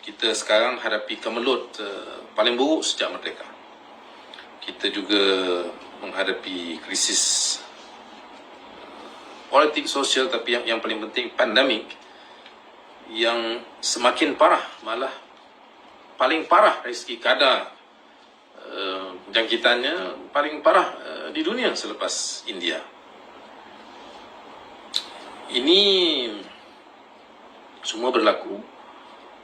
kita sekarang hadapi kemelut paling buruk sejak merdeka. Kita juga menghadapi krisis politik, sosial, tapi yang paling penting pandemik yang semakin parah, malah paling parah dari segi kadar jangkitannya paling parah di dunia selepas India. Ini semua berlaku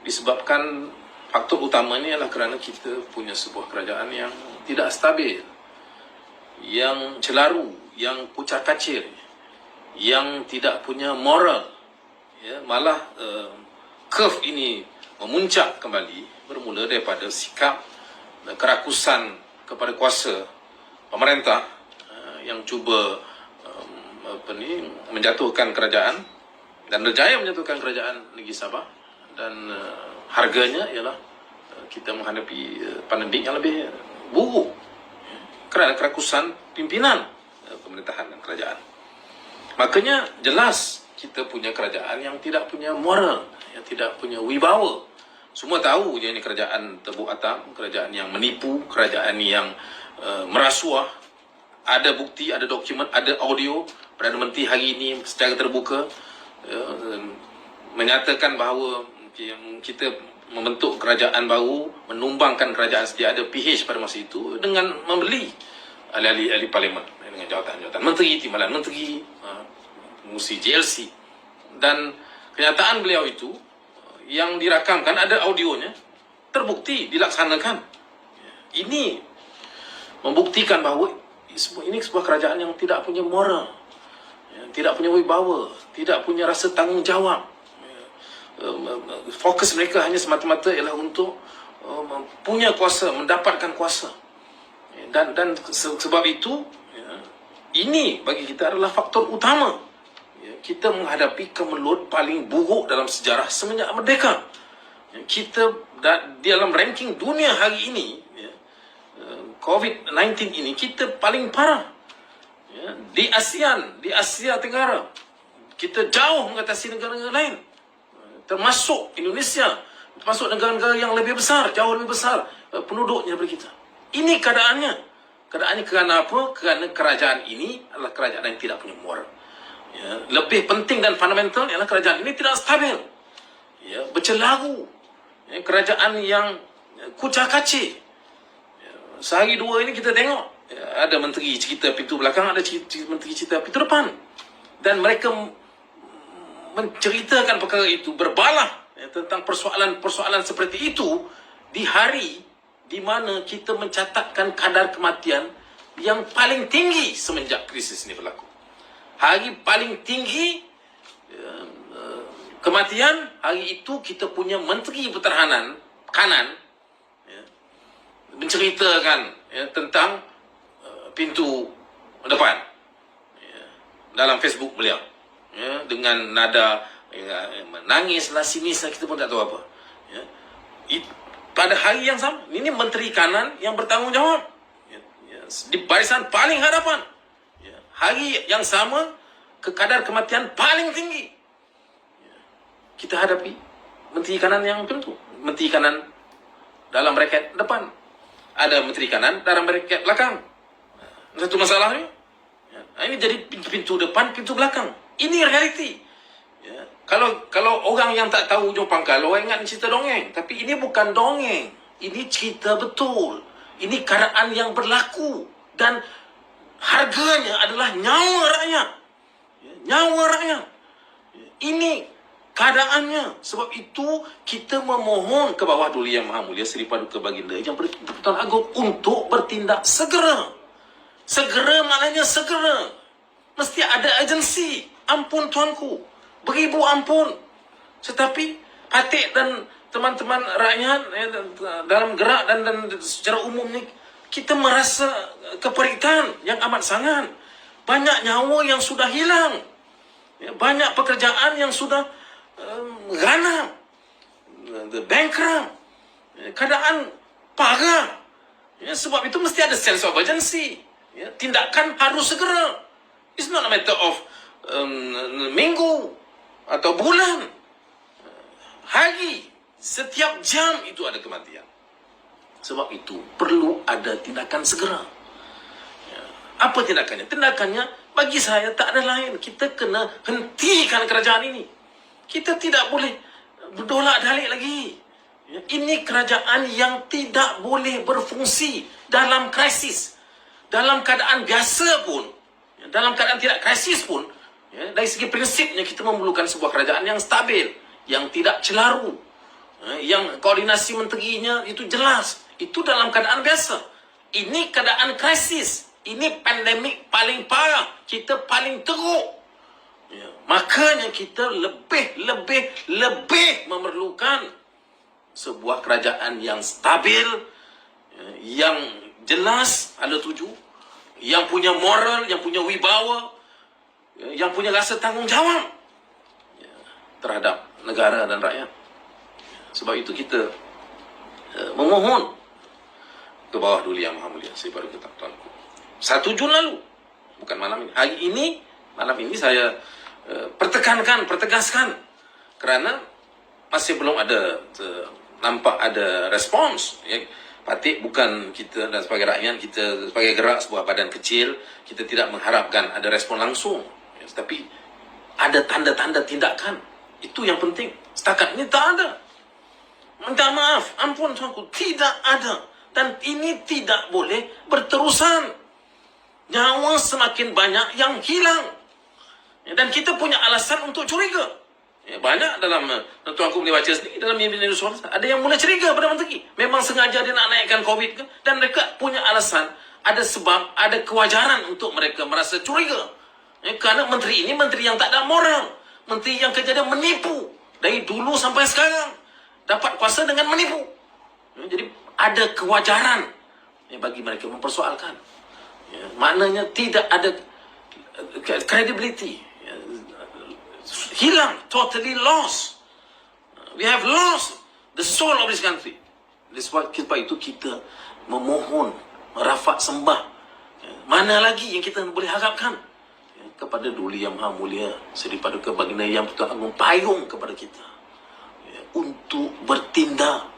disebabkan faktor utamanya adalah kerana kita punya sebuah kerajaan yang tidak stabil, yang celaru, yang pucar kacir, yang tidak punya moral. Ya, malah curve ini memuncak kembali bermula daripada sikap kerakusan kepada kuasa pemerintah yang cuba menjatuhkan kerajaan dan berjaya menjatuhkan kerajaan negeri Sabah, dan harganya ialah kita menghadapi pandemik yang lebih buruk kerana kerakusan pimpinan pemerintahan dan kerajaan. Makanya jelas kita punya kerajaan yang tidak punya moral, yang tidak punya wibawa. Semua tahu je ini kerajaan Tebuk Atam, kerajaan yang menipu, kerajaan yang merasuah. Ada bukti, ada dokumen, ada audio. Perdana Menteri hari ini secara terbuka menyatakan bahawa kita membentuk kerajaan baru, menumbangkan kerajaan sedia ada PH pada masa itu dengan membeli ahli-ahli parlimen dengan jawatan-jawatan menteri, timbalan menteri, pengurusi JLC. Dan kenyataan beliau itu yang dirakamkan, ada audionya, terbukti dilaksanakan. Ini membuktikan bahawa ini sebuah kerajaan yang tidak punya moral, tidak punya wibawa, tidak punya rasa tanggungjawab. Fokus mereka hanya semata-mata ialah untuk punya kuasa, mendapatkan kuasa. Dan sebab itu, ini bagi kita adalah faktor utama. Kita menghadapi kemelut paling buruk dalam sejarah semenjak merdeka. Kita dalam ranking dunia hari ini, COVID-19 ini, kita paling parah. Di ASEAN, di Asia Tenggara, kita jauh mengatasi negara-negara lain, termasuk Indonesia, termasuk negara-negara yang lebih besar, jauh lebih besar penduduknya daripada kita. Ini keadaannya. Keadaannya kerana apa? Kerana kerajaan ini adalah kerajaan yang tidak punya moral. Lebih penting dan fundamental ialah kerajaan ini tidak stabil, bercelaru, kerajaan yang kucak-kacir. Sehari dua ini kita tengok ada menteri cerita pintu belakang, ada menteri cerita pintu depan, dan mereka menceritakan perkara itu, berbalah tentang persoalan-persoalan seperti itu di hari di mana kita mencatatkan kadar kematian yang paling tinggi semenjak krisis ini berlaku. Hari paling tinggi kematian, hari itu kita punya Menteri Pertahanan kanan menceritakan tentang pintu depan dalam Facebook beliau, dengan nada menangislah, sinislah, kita pun tak tahu apa. Pada hari yang sama, ini Menteri Kanan yang bertanggungjawab di barisan paling hadapan. Hari yang sama, kadar kematian paling tinggi. Kita hadapi Menteri Kanan yang tentu, Menteri Kanan dalam braket depan, ada Menteri Kanan dalam braket belakang. Satu masalah ni. Ini jadi pintu depan, pintu belakang. Ini realiti. Kalau orang yang tak tahu ujung pangkal, orang ingat cerita dongeng. Tapi ini bukan dongeng. Ini cerita betul. Ini keadaan yang berlaku. Dan harganya adalah nyawa rakyat. Nyawa rakyat. Ini keadaannya. Sebab itu kita memohon ke bawah Duli Yang Maha Mulia Seri Paduka Baginda Yang Bertuan Agong untuk bertindak segera. Segera maknanya segera. Mesti ada agensi. Ampun tuanku, beribu ampun. Tetapi Patik dan teman-teman rakyat dalam gerak dan secara umum ni, kita merasa keperitan yang amat sangat. Banyak nyawa yang sudah hilang, banyak pekerjaan yang sudah ganam, bankrupt, keadaan parah. Sebab itu mesti ada sense of urgency. Tindakan harus segera. It's not a matter of minggu atau bulan, hari. Setiap jam itu ada kematian. Sebab itu perlu ada tindakan segera. Apa tindakannya? Tindakannya bagi saya tak ada lain. Kita kena hentikan kerajaan ini. Kita tidak boleh berdolak dalik lagi. Ini kerajaan yang tidak boleh berfungsi dalam krisis. Dalam keadaan biasa pun, dalam keadaan tidak krisis pun, dari segi prinsipnya kita memerlukan sebuah kerajaan yang stabil, yang tidak celaru, yang koordinasi menterinya itu jelas. Itu dalam keadaan biasa. Ini keadaan krisis. Ini pandemik paling parah. Kita paling teruk. Makanya kita lebih memerlukan sebuah kerajaan yang stabil, yang jelas ada tuju, yang punya moral, yang punya wibawa, yang punya rasa tanggungjawab terhadap negara dan rakyat. Sebab itu kita memohon ke bawah Duli Yang Maha Mulia Sri Paduka Tuanku. 1 Jun lalu, bukan malam ini. Hari ini, malam ini saya pertegaskan, kerana masih belum ada nampak ada respons. Patik bukan kita dan sebagai rakyat, kita sebagai gerak sebuah badan kecil, kita tidak mengharapkan ada respon langsung. Tetapi ada tanda-tanda tindakan. Itu yang penting. Setakat ini tak ada. Minta maaf, ampun tuanku, tidak ada. Dan ini tidak boleh berterusan. Nyawa semakin banyak yang hilang. Dan kita punya alasan untuk curiga. Banyak dalam, tuanku boleh baca sendiri, dalam media sosial, ada yang mula curiga pada menteri. Memang sengaja dia nak naikkan COVID ke? Dan mereka punya alasan, ada sebab, ada kewajaran untuk mereka merasa curiga. Kerana menteri ini menteri yang tak ada moral. Menteri yang kerja dia menipu. Dari dulu sampai sekarang. Dapat kuasa dengan menipu. Jadi ada kewajaran bagi mereka mempersoalkan. Maknanya tidak ada credibility. Hilang, totally lost. We have lost the soul of this country. Sebab itu kita memohon, merafak sembah. Mana lagi yang kita boleh harapkan kepada Duli Yang Maha Mulia Seri Paduka Baginda Yang Pertuan Agong payung kepada kita untuk bertindak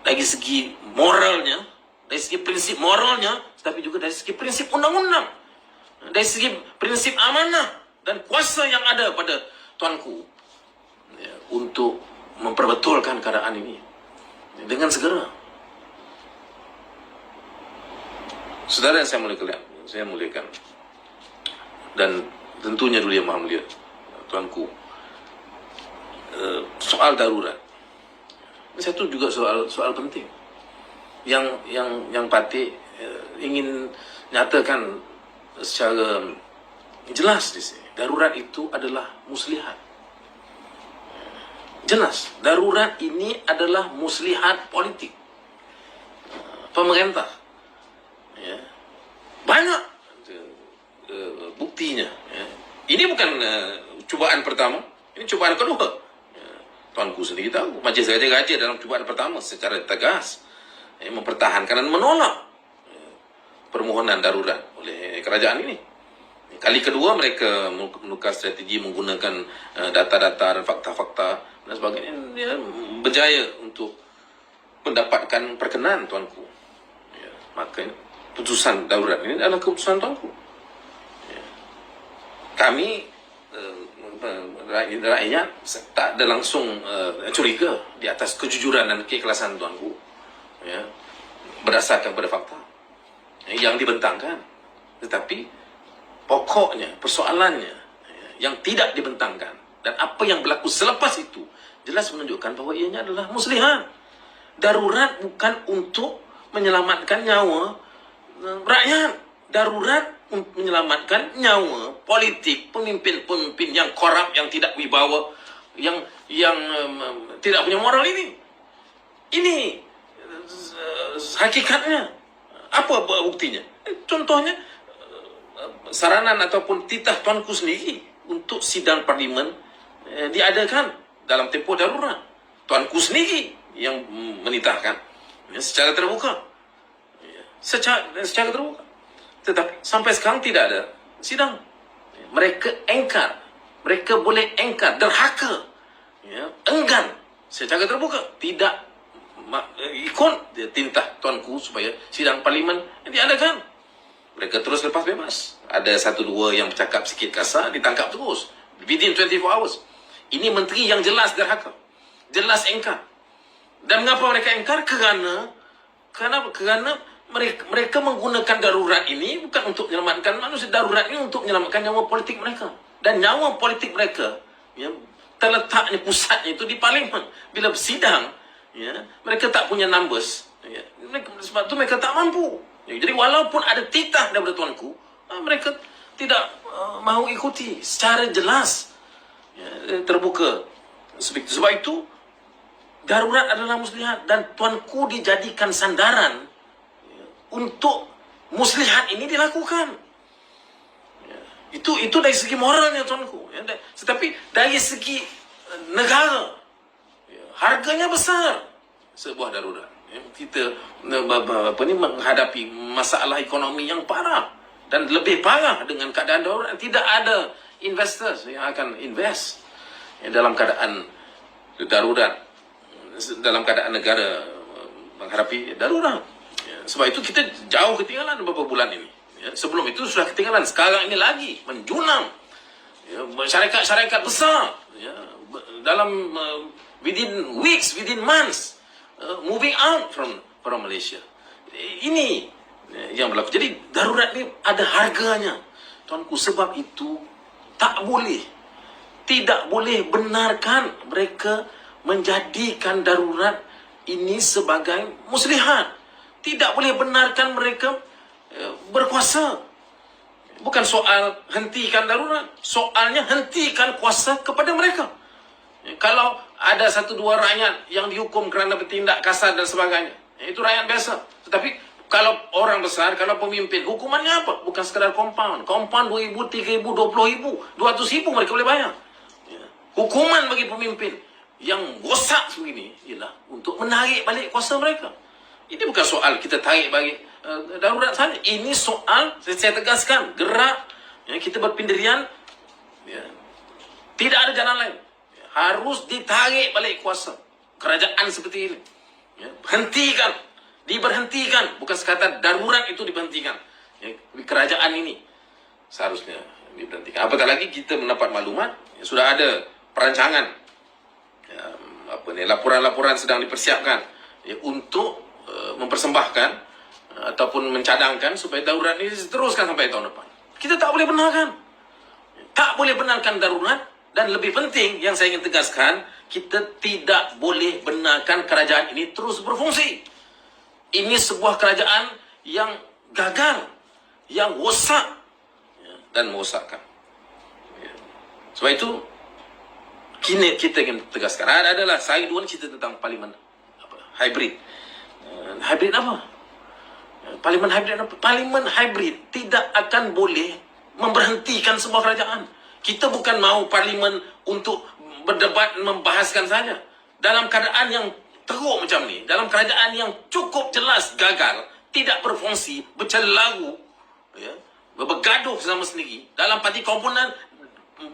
dari segi moralnya, dari segi prinsip moralnya, tapi juga dari segi prinsip undang-undang, dari segi prinsip amanah dan kuasa yang ada pada tuanku untuk memperbetulkan keadaan ini dengan segera. Saudara yang saya muliakan, dan tentunya Duli Yang Maha Mulia tuanku, soal darurat satu juga soal penting yang Patik ingin nyatakan secara jelas di sini. Darurat itu adalah muslihat. Jelas, darurat ini adalah muslihat politik pemerintah. Banyak buktinya. Ini bukan cubaan pertama, ini cubaan kedua. Tuanku sendiri tahu, Majlis Raja-Raja dalam cubaan pertama secara tegas mempertahankan dan menolak permohonan darurat oleh kerajaan ini. Kali kedua mereka menukar strategi menggunakan data-data dan fakta-fakta dan sebagainya. Dia berjaya untuk mendapatkan perkenan tuanku. Maka putusan darurat ini adalah keputusan tuanku. Kami rakyat tak ada langsung curiga di atas kejujuran dan keikhlasan tuanku, berdasarkan pada fakta yang dibentangkan. Tetapi pokoknya, persoalannya yang tidak dibentangkan dan apa yang berlaku selepas itu jelas menunjukkan bahawa ianya adalah muslihat. Darurat bukan untuk menyelamatkan nyawa rakyat. Darurat untuk menyelamatkan nyawa politik pemimpin-pemimpin yang korup, yang tidak wibawa, yang tidak punya moral ini. Ini hakikatnya. Apa buktinya? Contohnya saranan ataupun titah tuanku sendiri untuk sidang parlimen diadakan dalam tempoh darurat. Tuanku sendiri yang menitahkan secara terbuka. Secara terbuka. Tetapi sampai sekarang tidak ada sidang. Mereka engkar. Mereka boleh engkar, derhaka, enggan secara terbuka, tidak ikut tintah tuanku supaya sidang parlimen diadakan. Mereka terus lepas bebas. Ada satu dua yang bercakap sikit kasar, ditangkap terus within 24 hours. Ini menteri yang jelas derhaka, jelas engkar. Dan mengapa mereka engkar? Kerana mereka menggunakan darurat ini bukan untuk menyelamatkan manusia. Darurat ini untuk menyelamatkan nyawa politik mereka. Dan nyawa politik mereka, ya, terletaknya, pusatnya itu di parlimen. Bila bersidang, ya, mereka tak punya numbers, ya, sebab tu mereka tak mampu. Ya, jadi walaupun ada titah daripada tuanku, mereka tidak mahu ikuti secara jelas, ya, terbuka. Sebab itu darurat adalah muslihat, dan tuanku dijadikan sandaran, ya, untuk muslihat ini dilakukan. Ya, itu dari segi moralnya tuanku, ya. Tetapi dari segi negara, ya, harganya besar sebuah darurat. Ya, kita menghadapi masalah ekonomi yang parah, dan lebih parah dengan keadaan darurat. Tidak ada investors yang akan invest, ya, dalam keadaan darurat, dalam keadaan negara menghadapi darurat. Ya, sebab itu kita jauh ketinggalan beberapa bulan ini. Ya, sebelum itu sudah ketinggalan, sekarang ini lagi menjunam. Ya, syarikat-syarikat besar, ya, dalam within weeks, within months, moving out from Malaysia. Ini yang berlaku. Jadi darurat ini ada harganya, tuanku. Sebab itu tidak boleh benarkan mereka menjadikan darurat ini sebagai muslihat. Tidak boleh benarkan mereka berkuasa. Bukan soal hentikan darurat, soalnya hentikan kuasa kepada mereka. Kalau ada satu dua rakyat yang dihukum kerana bertindak kasar dan sebagainya, itu rakyat biasa. Tetapi kalau orang besar, kalau pemimpin, hukumannya apa? Bukan sekadar compound. Compound 2,000, 3,000, 20,000, 200,000 mereka boleh bayar. Hukuman bagi pemimpin yang gosak begini ialah untuk menarik balik kuasa mereka. Ini bukan soal kita tarik balik darurat saja. Ini soal, saya tegaskan, gerak, ya, kita berpendirian, ya, tidak ada jalan lain. Harus ditarik balik kuasa kerajaan seperti ini. Ya, diberhentikan. Bukan sekadar darurat itu diberhentikan. Ya, kerajaan ini seharusnya diberhentikan. Apatah lagi kita mendapat maklumat, ya, sudah ada perancangan, ya, laporan-laporan sedang dipersiapkan, ya, untuk mempersembahkan ataupun mencadangkan supaya darurat ini diteruskan sampai tahun depan. Kita tak boleh benarkan. Tak boleh benarkan darurat. Dan lebih penting yang saya ingin tegaskan, kita tidak boleh benarkan kerajaan ini terus berfungsi. Ini sebuah kerajaan yang gagal, yang rosak, ya, dan merosakkan. Ya. Sebab itu kita ingin tegaskan. Adalah saya dua cerita tentang parlimen hybrid. Hybrid apa? Parlimen hybrid apa? Parlimen hybrid tidak akan boleh memberhentikan sebuah kerajaan. Kita bukan mahu parlimen untuk berdebat, membahaskan saja. Dalam keadaan yang teruk macam ni, dalam kerajaan yang cukup jelas gagal, tidak berfungsi, bercelaru, ya, bergaduh sama sendiri, dalam parti komponen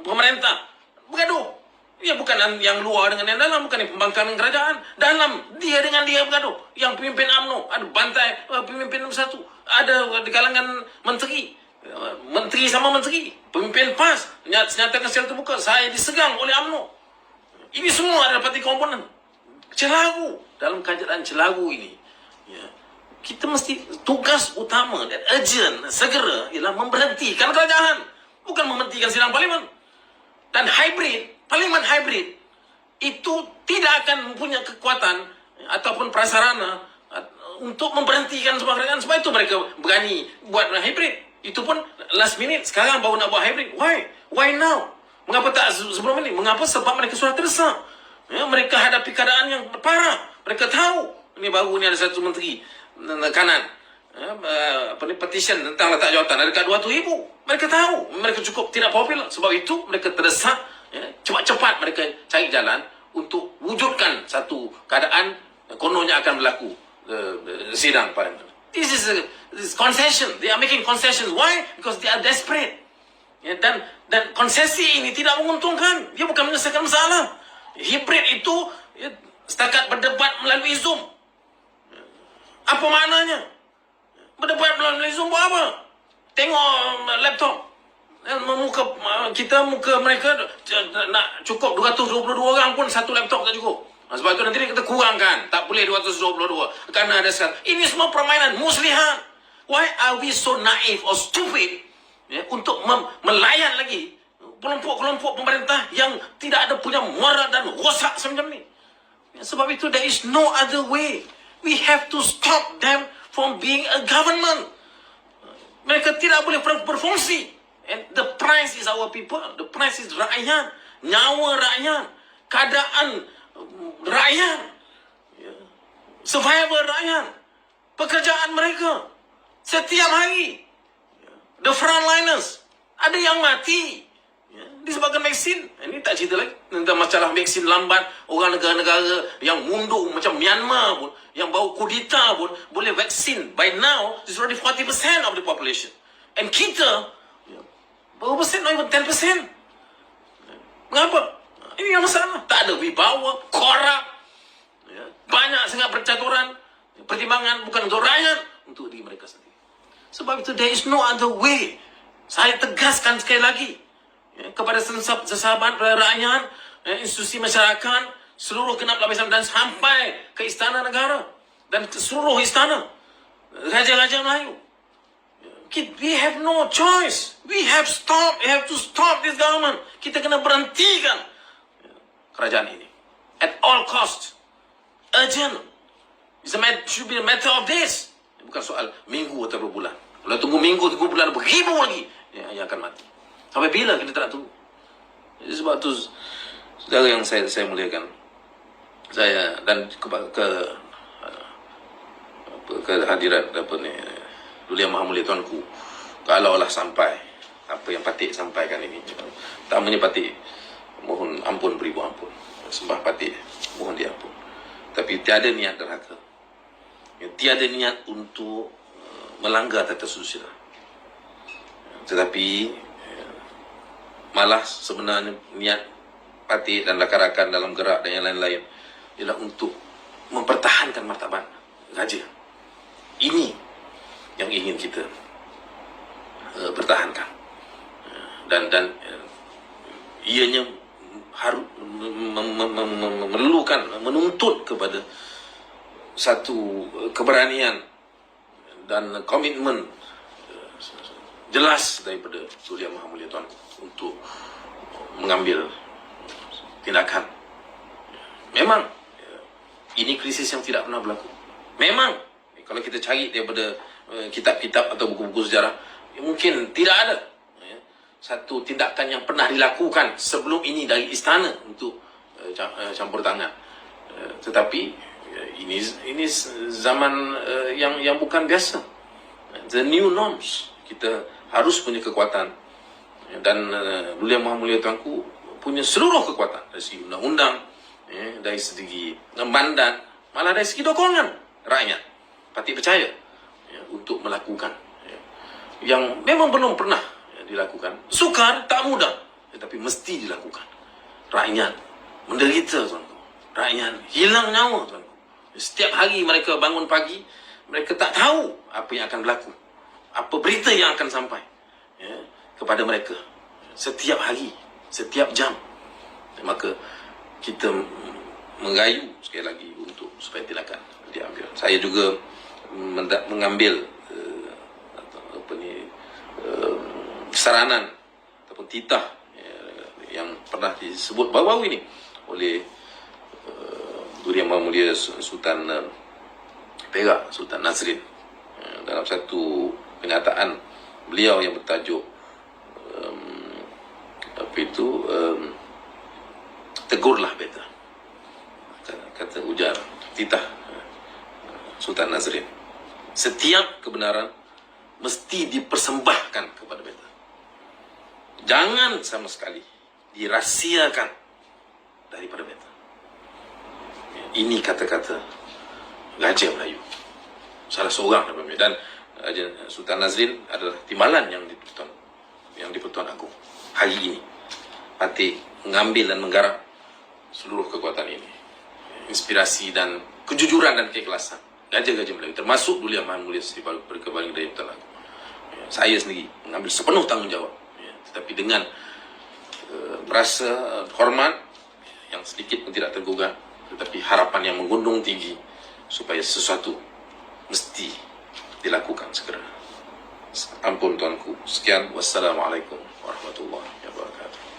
pemerintah bergaduh. Ya, bukan yang luar dengan yang dalam, bukan yang pembangkangan kerajaan. Dalam, dia dengan dia bergaduh. Yang pemimpin UMNO, ada bantai pemimpin nombor 1. Ada di kalangan menteri sama menteri, pemimpin PAS nyatakan secara terbuka, saya disegang oleh UMNO. Ini semua adalah parti komponen. Celaru. Dalam keadaan celaru ini, ya, kita mesti, tugas utama dan urgent, segera, ialah memberhentikan kerajaan, bukan menghentikan sidang parlimen. Dan parlimen hybrid itu tidak akan mempunyai kekuatan ataupun prasarana untuk memberhentikan sebuah kerajaan. Sebab itu mereka berani buat hybrid. Itu pun last minute, sekarang baru nak buat hybrid. Why now? Mengapa tak sebelum ini? Mengapa? Sebab mereka sudah terdesak. Ya, mereka hadapi keadaan yang parah. Mereka tahu. Ini baru ni ada satu menteri kanan, petition tentang letak jawatan ada dekat 200,000. Mereka tahu. Mereka cukup tidak popular. Sebab itu mereka terdesak. Ya, cepat-cepat mereka cari jalan untuk wujudkan satu keadaan kononnya akan berlaku sidang parlimen. This is concession. They are making concessions. Why? Because they are desperate. Ya, dan konsesi ini tidak menguntungkan. Dia bukan menyelesaikan masalah. Hybrid itu setakat berdebat melalui Zoom. Apa maknanya? Berdebat melalui Zoom buat apa? Tengok laptop. Muka mereka nak cukup 222 orang pun satu laptop tak cukup. Sebab itu nanti kita kurangkan. Tak boleh 222. Kerana ada sekarang. Ini semua permainan muslihat. Why are we so naive or stupid untuk melayan lagi kelompok-kelompok pemerintah yang tidak ada punya muara dan rosak semacam ni? Sebab itu there is no other way. We have to stop them from being a government. Mereka tidak boleh berfungsi. And the price is our people. The price is rakyat. Nyawa rakyat. Keadaan rakyat. Survival rakyat. Pekerjaan mereka. Setiap hari. The frontliners. Ada yang mati. Disebabkan vaksin. Ini tak cerita lagi tentang masalah vaksin lambat. Orang negara-negara yang mundur macam Myanmar pun, yang baru kudeta pun boleh vaksin. By now, it's already 40% of the population. And kita, berapa persen? Not even 10%. Mengapa? Ini yang masalah. Tak ada wibawa, korup. Banyak sangat percaturan. Pertimbangan bukan untuk rakyat, untuk diri mereka sendiri. Sebab itu, there is no other way. Saya tegaskan sekali lagi kepada sesahabat rakyat, institusi masyarakat, seluruh genap lapisan dan sampai ke istana negara dan ke seluruh istana raja-raja Melayu. We have no choice. We have to stop this government. Kita kena berhentikan kerajaan ini at all cost. Urgent. Should be a matter of days. Bukan soal minggu atau bulan. Kalau tunggu minggu, tunggu bulan, beribu lagi yang akan mati. Sampai bila kita tak tunggu? Jadi sebab tu, saudara yang saya muliakan, saya dan ke hadirat Duli Yang Maha Mulia Tuanku, kalaulah sampai apa yang Patik sampaikan ini, utamanya Patik mohon ampun beribu ampun, sembah Patik mohon diampun, tapi tiada niat derhaka, tiada niat untuk melanggar tata susila, tetapi malah sebenarnya niat Patik dan rakan-rakan dalam gerak dan yang lain-lain ialah untuk mempertahankan martabat raja. Ini yang ingin kita pertahankan, dan ianya harus memerlukan, menuntut kepada satu keberanian dan komitmen jelas daripada Duli Yang Maha Mulia Tuan untuk mengambil tindakan. Memang ini krisis yang tidak pernah berlaku. Memang kalau kita cari daripada kitab-kitab atau buku-buku sejarah, mungkin tidak ada satu tindakan yang pernah dilakukan sebelum ini dari istana untuk campur tangan. Tetapi ini zaman yang bukan biasa. The new norms. Kita harus punya kekuatan, dan Duli Yang Maha Mulia Tuanku punya seluruh kekuatan dari segi undang-undang, dari segi mandat, malah dari segi dokongan rakyat. Patik percaya untuk melakukan yang memang belum pernah dilakukan. Sukar, tak mudah, tetapi mesti dilakukan. Rakyat menderita, tuanku. Rakyat hilang nyawa, tuanku. Setiap hari mereka bangun pagi, mereka tak tahu apa yang akan berlaku, apa berita yang akan sampai kepada mereka setiap hari, setiap jam. Maka kita mengayu sekali lagi untuk supaya tindakan diambil. Saya juga mengambil saranan ataupun titah yang pernah disebut baru-baru ini oleh Duli Yang Maha Mulia Sultan Perak, Sultan Nazrin, dalam satu pernyataan beliau yang bertajuk tegurlah beta, kata ujar titah Sultan Nazrin, setiap kebenaran mesti dipersembahkan kepada beta, jangan sama sekali dirahsiakan daripada beta. Ini kata-kata Raja Melayu, salah seorang dan Sultan Nazrin adalah timbalan yang di-Pertuan Agong. Hari ini Patik mengambil dan menggarap seluruh kekuatan ini inspirasi dan kejujuran dan keikhlasan Gajah-Gajah Melayu, termasuk Duli Yang Maha Mulia Sri Paduka Daya Telah. Saya sendiri mengambil sepenuh tanggung jawab, tetapi dengan merasa hormat yang sedikit pun tidak tergugah, tetapi harapan yang menggundung tinggi supaya sesuatu mesti dilakukan segera. Ampun tuanku. Sekian. Wassalamualaikum warahmatullahi wabarakatuh.